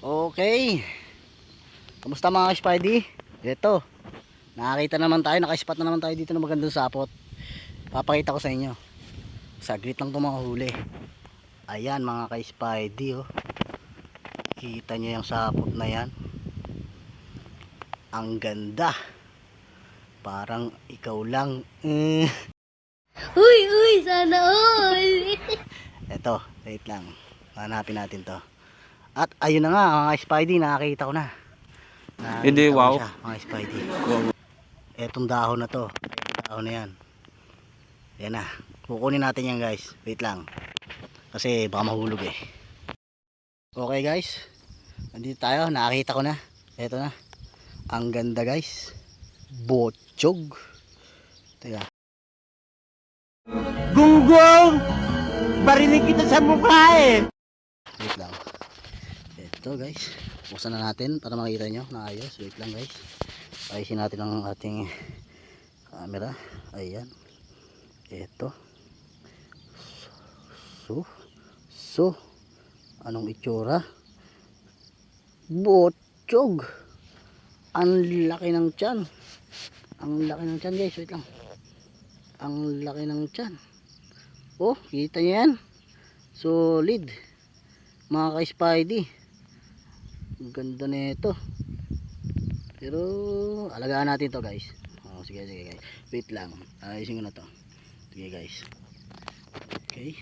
Okay. Kamusta mga Spidey? Ito. Nakakita naman tayo, naka-spot na naman tayo dito ng magandang sapot. Papakita ko sa inyo. Saglit lang itong mga huli. Ayan mga ka-Spidey oh. Kita nyo yung sapot na yan. Ang ganda. Parang ikaw lang. Uy, sana all. Ito, wait lang. Hanapin natin to. At ayun na nga mga Spidey, nakakita ko na. Hindi, wow. Siya, mga Spidey. Etong dahon na to. Dahon na yan. Yan na. Kukunin natin yan guys. Wait lang. Kasi baka mahulog eh. Okay guys. Nandito tayo. Nakakita ko na. Eto na. Ang ganda guys. Botchog. Teka. Gunggong! Barinig kita sa mukha eh! Wait lang. Ito guys. Buksan na natin para makita nyo na ayos. Wait lang guys. Ayusin natin ang ating camera. Ayan. Ito. So. Anong itsura? Botchog. Ang laki ng tiyan. Ang laki ng tiyan guys. Wait lang. Ang laki ng tiyan. Oh, kita nyo yan. Solid. Mga ka-Spidey. Ang ganda nito. Pero alagaan natin to guys. Oh, sige guys. Wait lang. Ayusin ko na to. Sige guys. Okay.